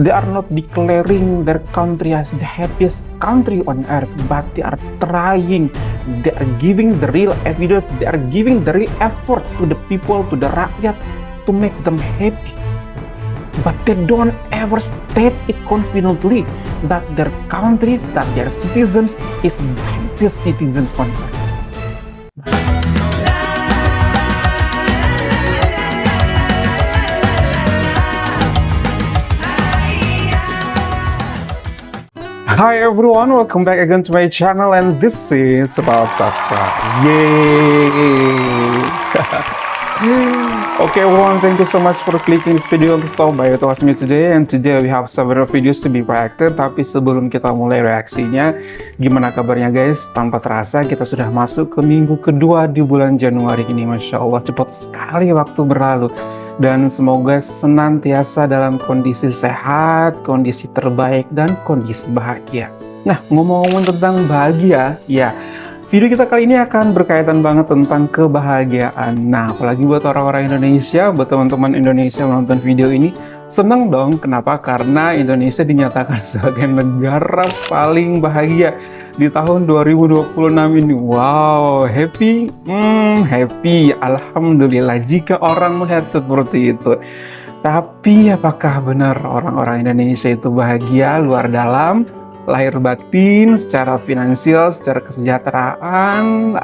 They are not declaring their country as the happiest country on earth, but they are trying, they are giving the real evidence, they are giving the real effort to the people, to the rakyat, to make them happy. But they don't ever state it confidently that their country, that their citizens is the happiest citizens on earth. Hi everyone, welcome back again to my channel, and this is about Sastra. Yay! Okay everyone, thank you so much for clicking this video to stop by to watch me today. And today we have several videos to be reacted. Tapi sebelum kita mulai reaksinya, gimana kabarnya guys? Tanpa terasa kita sudah masuk ke minggu kedua di bulan Januari ini. Masya Allah, cepat sekali waktu berlalu. Dan semoga senantiasa dalam kondisi sehat, kondisi terbaik, dan kondisi bahagia. Nah, ngomong-ngomong tentang bahagia, ya, video kita kali ini akan berkaitan banget tentang kebahagiaan. Nah, apalagi buat orang-orang Indonesia, buat teman-teman Indonesia menonton video ini, seneng dong. Kenapa? Karena Indonesia dinyatakan sebagai negara paling bahagia di tahun 2026 ini. Wow, happy? Happy. Alhamdulillah jika orang melihat seperti itu. Tapi apakah benar orang-orang Indonesia itu bahagia luar dalam, lahir batin, secara finansial, secara kesejahteraan?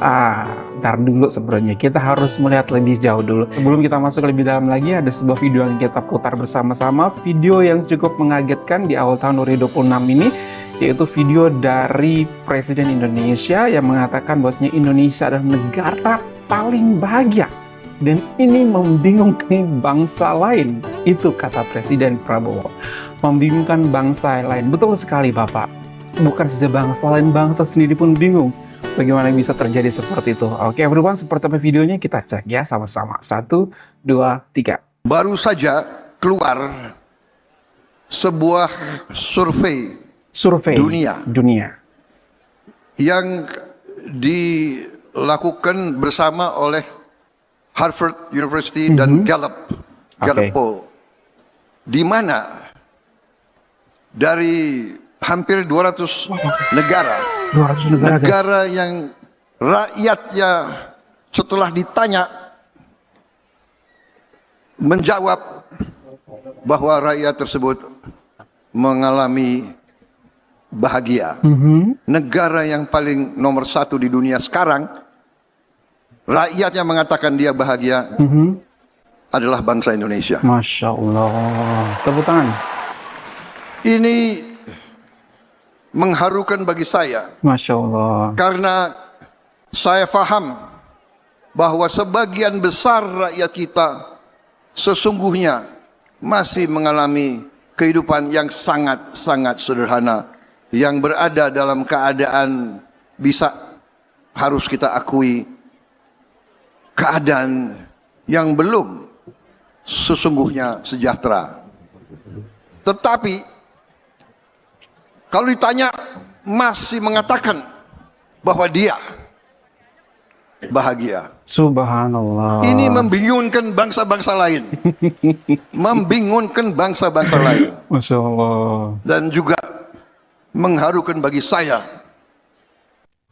Ntar dulu sebenarnya. Kita harus melihat lebih jauh dulu. Sebelum kita masuk lebih dalam lagi, ada sebuah video yang kita putar bersama-sama. Video yang cukup mengagetkan di awal tahun 2026 ini, yaitu video dari Presiden Indonesia yang mengatakan bahwasanya Indonesia adalah negara paling bahagia. Dan ini membingungkan bangsa lain. Itu kata Presiden Prabowo. Membingungkan bangsa lain. Betul sekali Bapak. Bukan saja bangsa lain, bangsa sendiri pun bingung. Bagaimana bisa terjadi seperti itu? Oke everyone, seperti apa videonya kita cek ya sama-sama. 1, 2, 3. Baru saja keluar sebuah survei dunia yang dilakukan bersama oleh Harvard University dan Gallup Poll, di mana dari hampir 200 negara yang rakyatnya setelah ditanya menjawab bahwa rakyat tersebut mengalami bahagia. Negara yang paling nomor 1 di dunia sekarang, rakyatnya mengatakan dia bahagia, adalah bangsa Indonesia. Masya Allah. Tepuk tangan. Ini mengharukan bagi saya. Masya Allah. Karena saya paham bahwa sebagian besar rakyat kita sesungguhnya masih mengalami kehidupan yang sangat-sangat sederhana, yang berada dalam keadaan harus kita akui, keadaan yang belum sesungguhnya sejahtera. Tetapi kalau ditanya masih mengatakan bahwa dia bahagia. Subhanallah. Ini membingungkan bangsa-bangsa lain. Membingungkan bangsa-bangsa lain. Masya Allah. Dan juga mengharukan bagi saya.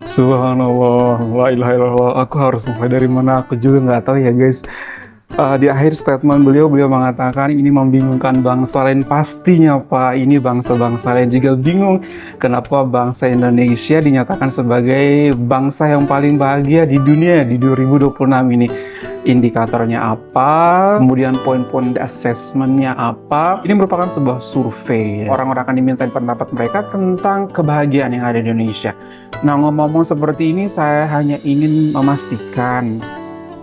Subhanallah, la ilaha illallah. Aku harus mulai dari mana, aku juga nggak tahu ya guys. Di akhir statement beliau mengatakan ini membingungkan bangsa lain. Pastinya Pak, ini bangsa-bangsa lain juga bingung kenapa bangsa Indonesia dinyatakan sebagai bangsa yang paling bahagia di dunia di 2026 ini. Indikatornya apa, kemudian poin-poin assessmentnya apa. Ini merupakan sebuah survei. Orang-orang akan diminta pendapat mereka tentang kebahagiaan yang ada di Indonesia. Nah, ngomong-ngomong seperti ini, saya hanya ingin memastikan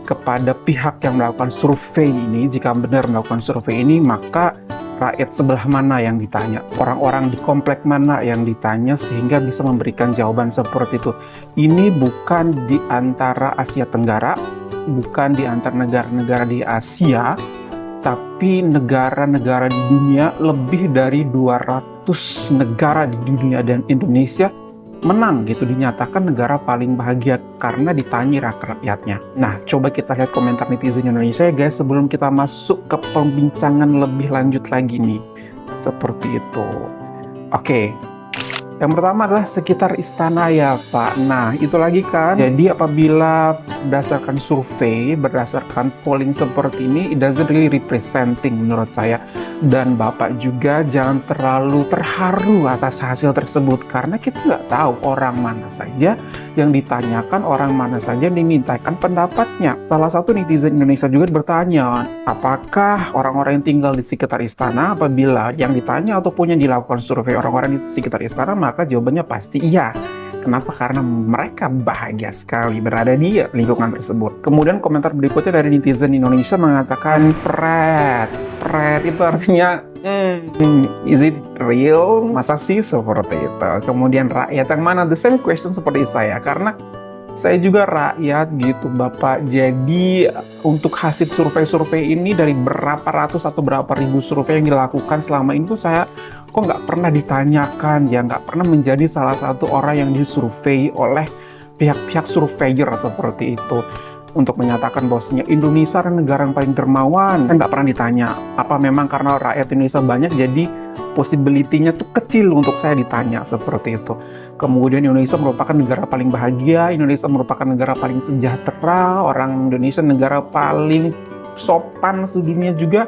kepada pihak yang melakukan survei ini, jika benar melakukan survei ini, maka rakyat sebelah mana yang ditanya, orang-orang di komplek mana yang ditanya, sehingga bisa memberikan jawaban seperti itu. Ini bukan di antara Asia Tenggara, bukan di antara negara-negara di Asia, tapi negara-negara di dunia. Lebih dari 200 negara di dunia, dan Indonesia menang gitu, dinyatakan negara paling bahagia karena ditanya rakyatnya. Nah, coba kita lihat komentar netizen Indonesia ya guys, sebelum kita masuk ke pembincangan lebih lanjut lagi nih. Seperti itu. Oke. Yang pertama adalah sekitar istana ya Pak. Nah, itu lagi kan. Jadi apabila berdasarkan survei, berdasarkan polling seperti ini, it doesn't really representing menurut saya. Dan Bapak juga jangan terlalu terharu atas hasil tersebut. Karena kita nggak tahu orang mana saja yang ditanyakan, orang mana saja yang dimintakan pendapatnya. Salah satu netizen Indonesia juga bertanya, apakah orang-orang yang tinggal di sekitar istana apabila yang ditanya ataupun yang dilakukan survei orang-orang di sekitar istana, maka jawabannya pasti iya. Kenapa? Karena mereka bahagia sekali berada di lingkungan tersebut. Kemudian komentar berikutnya dari netizen Indonesia mengatakan, pret itu artinya is it real? Masa sih seperti itu? Kemudian rakyat yang mana? The same question seperti saya, karena saya juga rakyat gitu Bapak. Jadi untuk hasil survei-survei ini dari berapa ratus atau berapa ribu survei yang dilakukan selama ini tuh saya kok nggak pernah ditanyakan, ya nggak pernah menjadi salah satu orang yang disurvei oleh pihak-pihak surveyor seperti itu untuk menyatakan bahwasanya Indonesia adalah negara yang paling dermawan. Kan nggak pernah ditanya. Apa memang karena rakyat Indonesia banyak jadi possibility-nya tuh kecil untuk saya ditanya seperti itu. Kemudian Indonesia merupakan negara paling bahagia, Indonesia merupakan negara paling sejahtera, orang Indonesia negara paling sopan sedunia juga.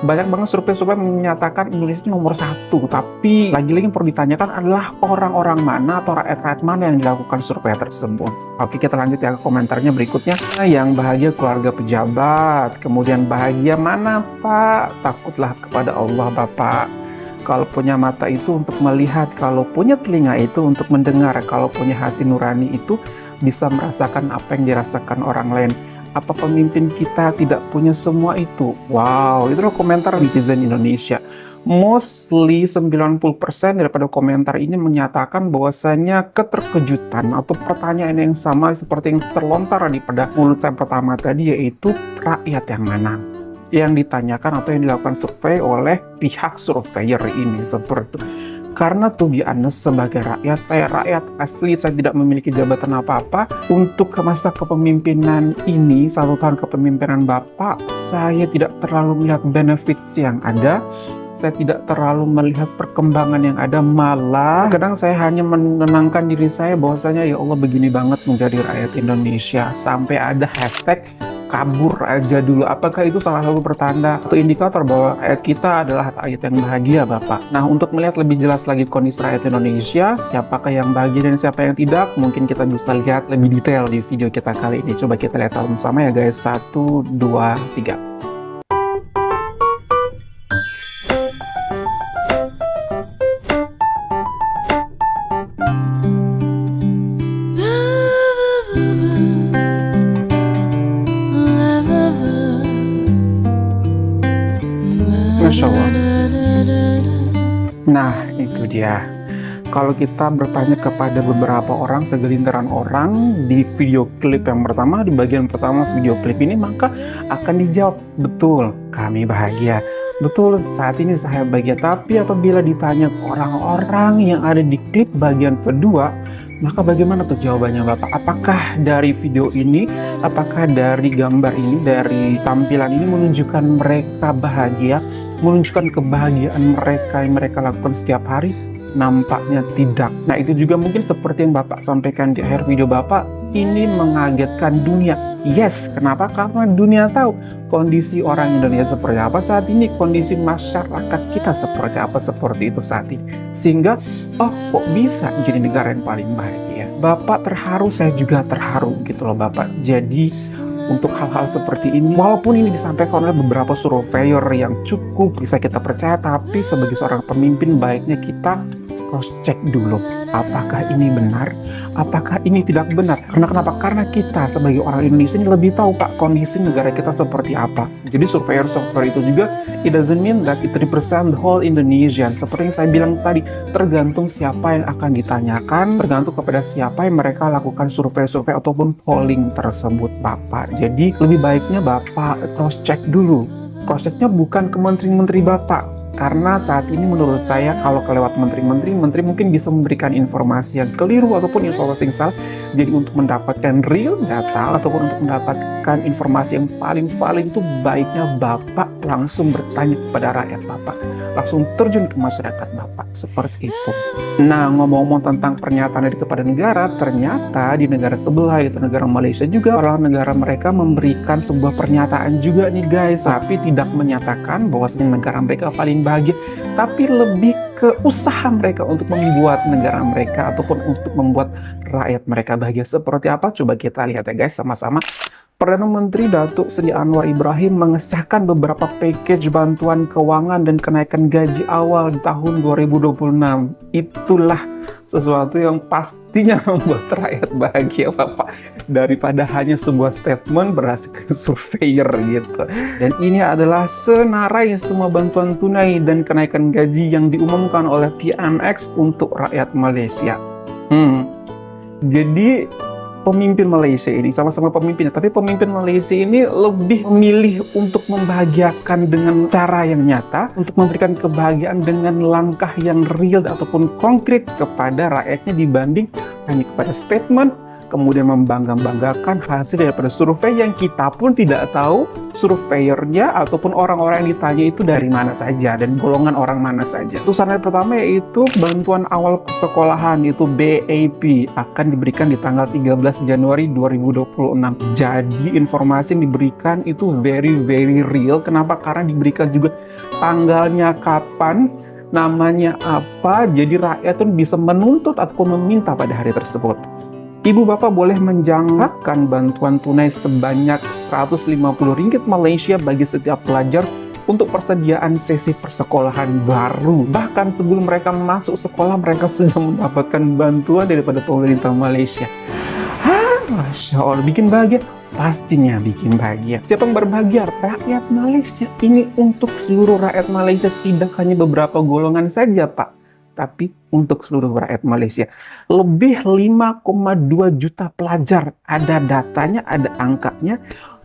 Banyak banget survei-survei menyatakan Indonesia itu nomor 1, tapi lagi-lagi yang perlu ditanyakan adalah orang-orang mana atau rakyat-rakyat mana yang dilakukan survei tersebut. Oke, kita lanjut ya ke komentarnya berikutnya. Yang bahagia keluarga pejabat, kemudian bahagia mana Pak? Takutlah kepada Allah Bapak. Kalau punya mata itu untuk melihat, kalau punya telinga itu untuk mendengar, kalau punya hati nurani itu bisa merasakan apa yang dirasakan orang lain. Apa pemimpin kita tidak punya semua itu? Wow, itu adalah komentar netizen Indonesia. Mostly 90% daripada komentar ini menyatakan bahwasanya keterkejutan atau pertanyaan yang sama seperti yang terlontar pada mulut saya pertama tadi, yaitu rakyat yang mana yang ditanyakan atau yang dilakukan survei oleh pihak surveyor ini seperti itu. Karena to be honest, sebagai rakyat, saya rakyat asli, saya tidak memiliki jabatan apa-apa. Untuk masa kepemimpinan ini, 1 tahun kepemimpinan Bapak, saya tidak terlalu melihat benefits yang ada. Saya tidak terlalu melihat perkembangan yang ada, malah kadang saya hanya menenangkan diri saya bahwasanya ya Allah begini banget menjadi rakyat Indonesia. Sampai ada hashtag kabur aja dulu. Apakah itu salah satu pertanda atau indikator bahwa rakyat kita adalah rakyat yang bahagia Bapak? Nah, untuk melihat lebih jelas lagi kondisi rakyat Indonesia, siapakah yang bahagia dan siapa yang tidak, mungkin kita bisa lihat lebih detail di video kita kali ini. Coba kita lihat sama-sama ya guys. 1, 2, 3. Masya Allah. Nah, itu dia. Kalau kita bertanya kepada beberapa orang, segelintiran orang di video klip yang pertama, di bagian pertama video klip ini, maka akan dijawab, betul, kami bahagia. Betul, saat ini saya bahagia. Tapi apabila ditanya ke orang-orang yang ada di klip bagian kedua, maka bagaimana tuh jawabannya Bapak? Apakah dari video ini, apakah dari gambar ini, dari tampilan ini menunjukkan mereka bahagia, menunjukkan kebahagiaan mereka yang mereka lakukan setiap hari? Nampaknya tidak. Nah, itu juga mungkin seperti yang Bapak sampaikan di akhir video Bapak, ini mengagetkan dunia. Yes, kenapa? Karena dunia tahu kondisi orang Indonesia seperti apa saat ini, kondisi masyarakat kita seperti apa, seperti itu saat ini. Sehingga, oh kok bisa menjadi negara yang paling bahagia. Bapak terharu, saya juga terharu gitu loh Bapak. Jadi, untuk hal-hal seperti ini, walaupun ini disampaikan oleh beberapa surveyor yang cukup bisa kita percaya, tapi sebagai seorang pemimpin baiknya kita cross check dulu, apakah ini benar, apakah ini tidak benar. Karena kenapa? Karena kita sebagai orang Indonesia ini lebih tahu Pak kondisi negara kita seperti apa. Jadi surveyor itu juga, it doesn't mean that it represent the whole Indonesian. Seperti yang saya bilang tadi, tergantung siapa yang akan ditanyakan, tergantung kepada siapa yang mereka lakukan survei-survei ataupun polling tersebut Bapak. Jadi lebih baiknya Bapak cross check dulu. Cross checknya bukan ke menteri-menteri Bapak, Karena saat ini menurut saya kalau kelewat menteri mungkin bisa memberikan informasi yang keliru ataupun informasi yang salah. Jadi untuk mendapatkan real data ataupun untuk mendapatkan informasi yang paling valid itu baiknya Bapak langsung bertanya kepada rakyat Bapak. Langsung terjun ke masyarakat Bapak. Seperti itu. Nah, ngomong-ngomong tentang pernyataan dari kepada negara, ternyata di negara sebelah, yaitu negara Malaysia juga, orang negara mereka memberikan sebuah pernyataan juga nih guys. Tapi tidak menyatakan bahwasanya negara mereka paling bahagia, tapi lebih ke usaha mereka untuk membuat negara mereka ataupun untuk membuat rakyat mereka bahagia. Seperti apa? Coba kita lihat ya guys sama-sama. Perdana Menteri Datuk Seri Anwar Ibrahim mengesahkan beberapa package bantuan keuangan dan kenaikan gaji awal di tahun 2026. Itulah sesuatu yang pastinya membuat rakyat bahagia Bapak, daripada hanya sebuah statement berdasarkan surveyor gitu. Dan ini adalah senarai semua bantuan tunai dan kenaikan gaji yang diumumkan oleh PMX untuk rakyat Malaysia. Jadi pemimpin Malaysia ini sama-sama pemimpinnya, tapi pemimpin Malaysia ini lebih memilih untuk membahagiakan dengan cara yang nyata, untuk memberikan kebahagiaan dengan langkah yang real ataupun konkret kepada rakyatnya dibanding hanya kepada statement, kemudian membangga-banggakan hasil daripada survei yang kita pun tidak tahu surveyornya ataupun orang-orang yang ditanya itu dari mana saja dan golongan orang mana saja. Tulisan pertama yaitu bantuan awal persekolahan, itu BAP, akan diberikan di tanggal 13 Januari 2026. Jadi informasi yang diberikan itu very real. Kenapa? Karena diberikan juga tanggalnya kapan, namanya apa, jadi rakyat pun bisa menuntut ataupun meminta pada hari tersebut. Ibu bapak boleh menjangkakan bantuan tunai sebanyak Rp150 Malaysia bagi setiap pelajar untuk persediaan sesi persekolahan baru. Bahkan sebelum mereka masuk sekolah, mereka sudah mendapatkan bantuan daripada pemerintah Malaysia. Masya Allah, bikin bahagia? Pastinya bikin bahagia. Siapa yang berbahagia? Rakyat Malaysia. Ini untuk seluruh rakyat Malaysia, tidak hanya beberapa golongan saja Pak, tapi untuk seluruh rakyat Malaysia. Lebih 5,2 juta pelajar, ada datanya, ada angkanya,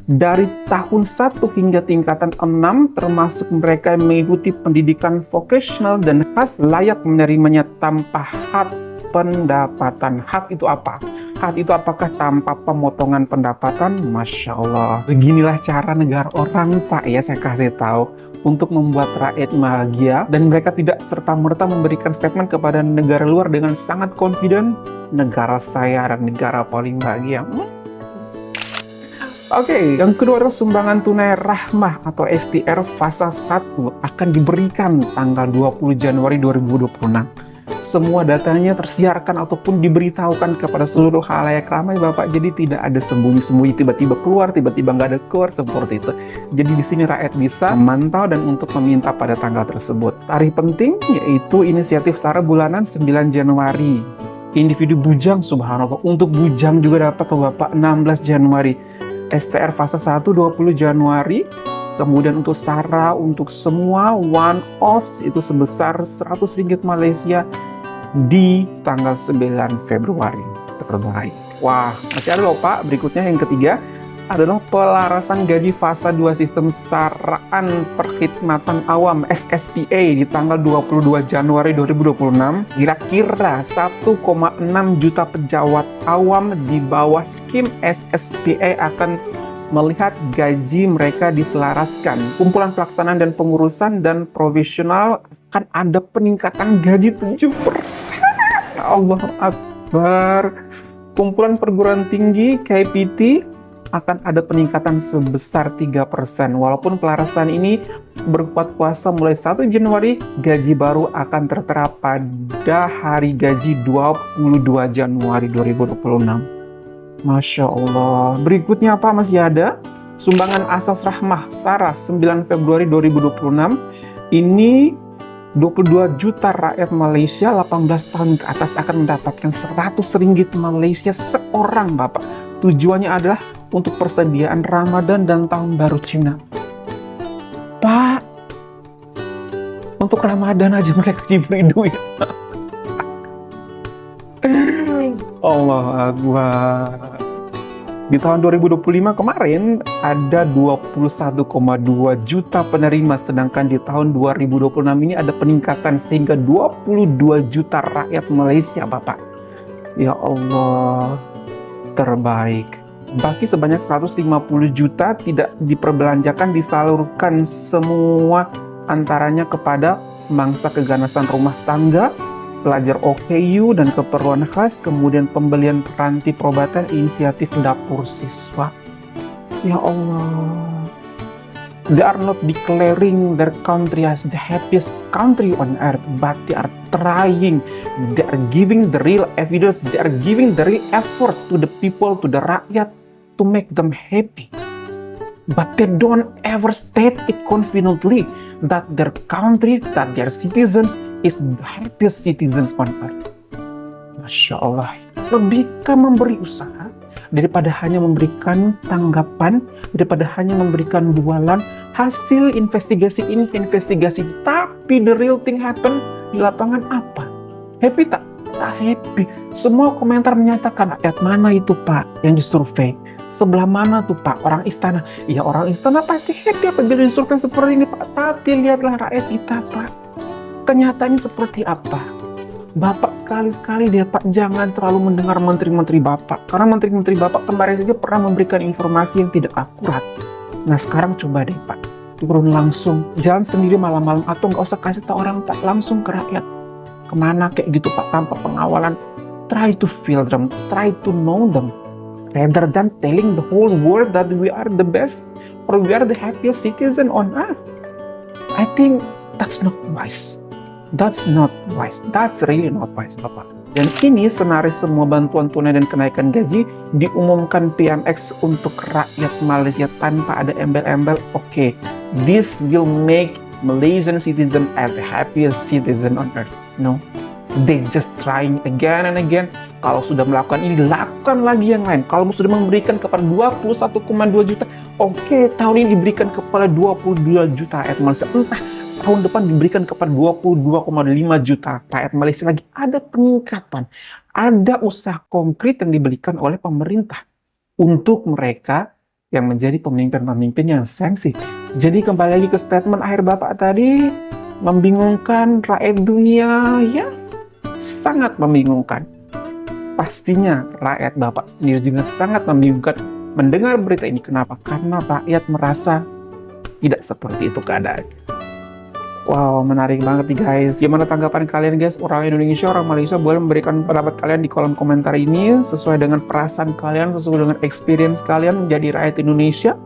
dari tahun 1 hingga tingkatan 6, termasuk mereka yang mengikuti pendidikan vocational dan khas, layak menerimanya tanpa hak pendapatan. Hak itu apa? Hak itu apakah tanpa pemotongan pendapatan? Masya Allah. Beginilah cara negara orang Pak ya, saya kasih tahu, untuk membuat rakyat bahagia, dan mereka tidak serta-merta memberikan statement kepada negara luar dengan sangat confident, negara saya dan negara paling bahagia. Oke, yang kedua adalah sumbangan tunai rahmah atau STR fase 1 akan diberikan tanggal 20 Januari 2026. Semua datanya tersiarkan ataupun diberitahukan kepada seluruh khalayak ramai Bapak. Jadi tidak ada sembunyi-sembunyi, tiba-tiba keluar, tiba-tiba nggak ada keluar, seperti itu. Jadi di sini rakyat bisa memantau dan untuk meminta pada tanggal tersebut. Tarikh penting yaitu inisiatif SARA bulanan 9 Januari. Individu bujang, subhanallah, untuk bujang juga dapat Bapak 16 Januari. STR fase 1 20 Januari. Kemudian untuk SARA untuk semua one off itu sebesar Rp100 Malaysia di tanggal 9 Februari. Terbaik. Wah, masih ada loh Pak. Berikutnya yang ketiga adalah pelarasan gaji fase 2 sistem saraan perkhidmatan awam SSPA di tanggal 22 Januari 2026. Kira-kira 1,6 juta pejabat awam di bawah skim SSPA akan melihat gaji mereka diselaraskan. Kumpulan pelaksanaan dan pengurusan dan provisional akan ada peningkatan gaji 7%. Allah Akbar. Kumpulan perguruan tinggi KPT akan ada peningkatan sebesar 3%. Walaupun pelarasan ini berkuat kuasa mulai 1 Januari, gaji baru akan tertera pada hari gaji 22 Januari 2026. Masya Allah. Berikutnya apa masih ada? Sumbangan asas rahmah SARA 9 Februari 2026. Ini 22 juta rakyat Malaysia 18 tahun ke atas akan mendapatkan Rp100 Malaysia seorang Bapak. Tujuannya adalah untuk persediaan Ramadan dan Tahun Baru Cina. Pak, untuk Ramadan aja mereka diberi duit. Allah Akbar. Di tahun 2025 kemarin ada 21,2 juta penerima, sedangkan di tahun 2026 ini ada peningkatan sehingga 22 juta rakyat Malaysia, Bapak. Ya Allah, terbaik. Baki sebanyak 150 juta tidak diperbelanjakan, disalurkan semua antaranya kepada mangsa keganasan rumah tangga, pelajar OKU dan keperluan khas, kemudian pembelian peranti perobatan, inisiatif dapur siswa. Ya Allah, they are not declaring their country as the happiest country on earth, but they are trying, they are giving the real evidence, they are giving the real effort to the people, to the rakyat, to make them happy. But they don't ever state it confidently that their country, that their citizens is the happiest citizens on earth. Masya Allah, lebih ke memberi usaha daripada hanya memberikan tanggapan, daripada hanya memberikan bualan hasil investigasi ini, investigasi. Tapi the real thing happen di lapangan apa? Happy tak? Tak happy. Semua komentar menyatakan, rakyat mana itu Pak yang disurvei? Sebelah mana tuh Pak? Orang istana. Ya orang istana pasti happy apabila disurvei seperti ini Pak. Tapi lihatlah rakyat kita Pak. Kenyataannya seperti apa? Bapak sekali-sekali dia Pak jangan terlalu mendengar menteri-menteri Bapak. Karena menteri-menteri Bapak kemarin saja pernah memberikan informasi yang tidak akurat. Nah sekarang coba deh Pak. Turun langsung. Jalan sendiri malam-malam atau nggak usah kasih tahu orang Pak. Langsung ke rakyat. Kemana kayak gitu Pak tanpa pengawalan. Try to feel them. Try to know them. Rather than telling the whole world that we are the best or we are the happiest citizen on earth. I think that's not wise. That's not wise. That's really not wise, Bapak. Dan ini senarai semua bantuan tunai dan kenaikan gaji diumumkan PMX untuk rakyat Malaysia tanpa ada embel-embel. Oke, this will make Malaysian citizen as the happiest citizen on earth. No. They just trying again and again. Kalau sudah melakukan ini, lakukan lagi yang lain. Kalau sudah memberikan kepada 21,2 juta, oke, tahun ini diberikan kepada 22 juta rakyat Malaysia. Entah tahun depan diberikan kepada 22,5 juta rakyat Malaysia lagi. Ada peningkatan. Ada usaha konkret yang diberikan oleh pemerintah untuk mereka yang menjadi pemimpin-pemimpin yang sensitif. Jadi kembali lagi ke statement akhir Bapak tadi, membingungkan rakyat dunia, ya sangat membingungkan. Pastinya rakyat Bapak sendiri juga sangat membingungkan mendengar berita ini. Kenapa? Karena rakyat merasa tidak seperti itu keadaannya. Wow, menarik banget nih guys. Gimana tanggapan kalian guys? Orang Indonesia, orang Malaysia boleh memberikan pendapat kalian di kolom komentar ini sesuai dengan perasaan kalian, sesuai dengan experience kalian menjadi rakyat Indonesia.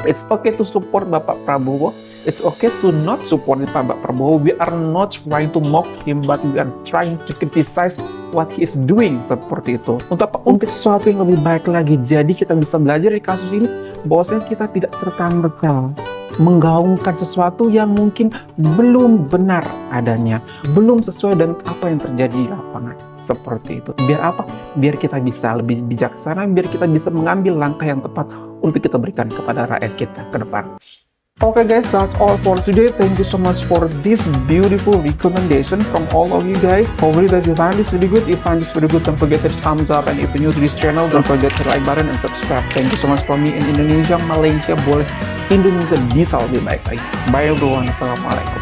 It's okay to support Bapak Prabowo. It's okay to not support Bapak Prabowo. We are not trying to mock him, but we are trying to criticize what he is doing, seperti itu. Untuk apa? Untuk sesuatu yang lebih baik lagi. Jadi kita bisa belajar di kasus ini bahwasanya kita tidak serta-merta menggaungkan sesuatu yang mungkin belum benar adanya, belum sesuai dengan apa yang terjadi di lapangan. Seperti itu. Biar apa? Biar kita bisa lebih bijaksana, biar kita bisa mengambil langkah yang tepat untuk kita berikan kepada rakyat kita ke depan. Okay guys, that's all for today. Thank you so much for this beautiful recommendation from all of you guys. Hopefully that you find this video good. If you find this video good, don't forget to thumbs up. And if you're new to this channel, don't forget to like button and subscribe. Thank you so much for me in Indonesia, Malaysia, boleh Indonesia bisa lebih baik lagi. Bye everyone. Assalamualaikum.